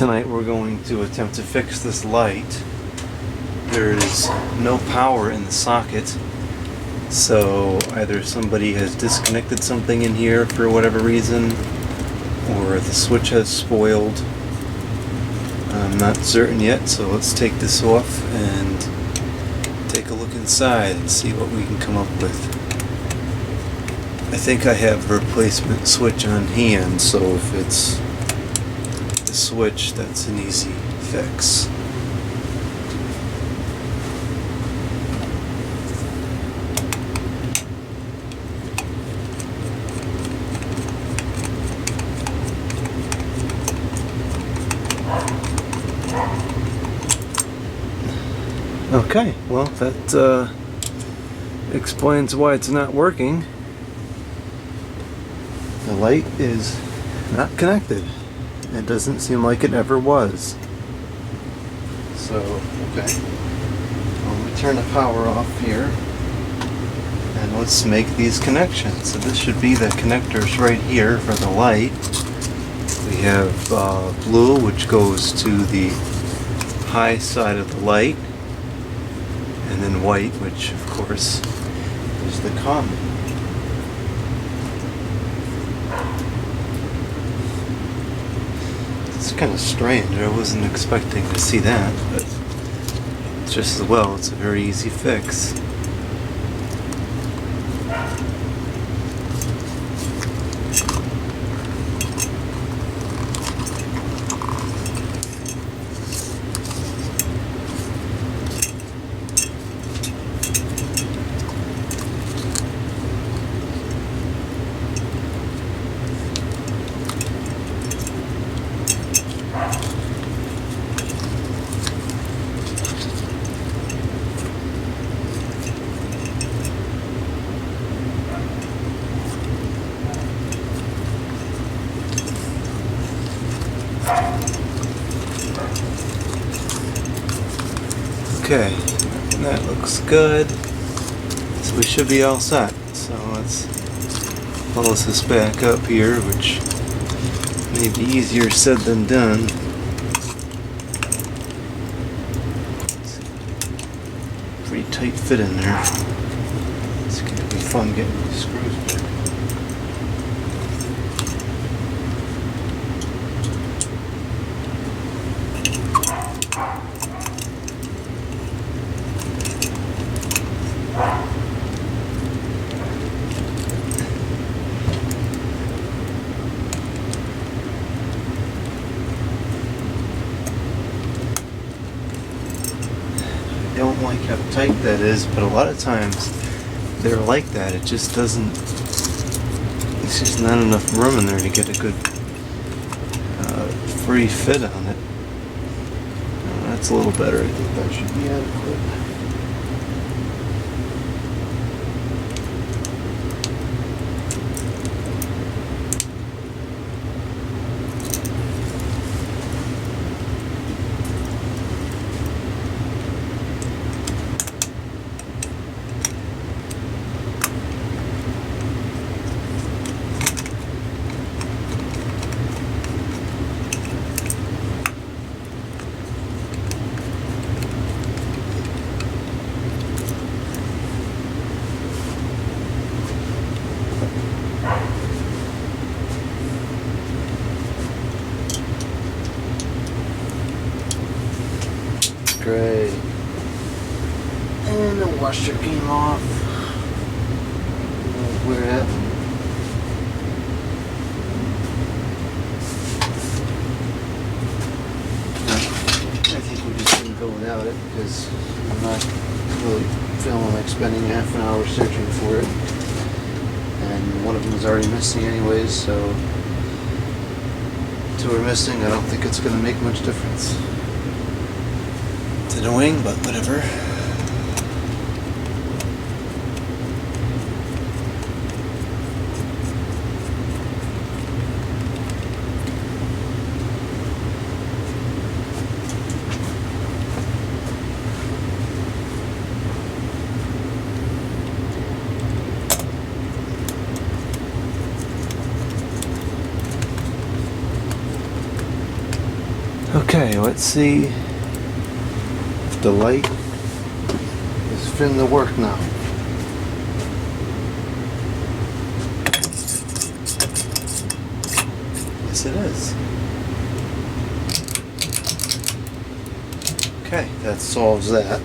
Tonight we're going to attempt to fix this light. There is no power in the socket, so either somebody has disconnected something in here for whatever reason, or the switch has spoiled. I'm not certain yet, so let's take this off and take a look inside and see what we can come up with. I think I have a replacement switch on hand, so if it's the switch, that's an easy fix. Okay, well, that explains why it's not working. The light is not connected. It doesn't seem like it ever was. So, okay. Well, let me turn the power off here. And let's make these connections. So this should be the connectors right here for the light. We have blue, which goes to the high side of the light. And then white, which of course is the common. It's kind of strange. I wasn't expecting to see that, but just as well, it's a very easy fix. Okay, that looks good. So we should be all set. So let's close this back up here, which may be easier said than done. Pretty tight fit in there. It's going to be fun getting these screws back. I don't like how tight that is, but a lot of times they're like that. It just doesn't, it's just not enough room in there to get a good free fit on it. That's a little better. I think that should be adequate. Great. And the washer came off. Where at? I think we just didn't go without it because I'm not really feeling like spending half an hour searching for it. And one of them is already missing anyways, so two are missing. I don't think it's going to make much difference. It's annoying, but whatever. Okay, let's see if the light is fitting to work now. Yes, it is. Okay, that solves that.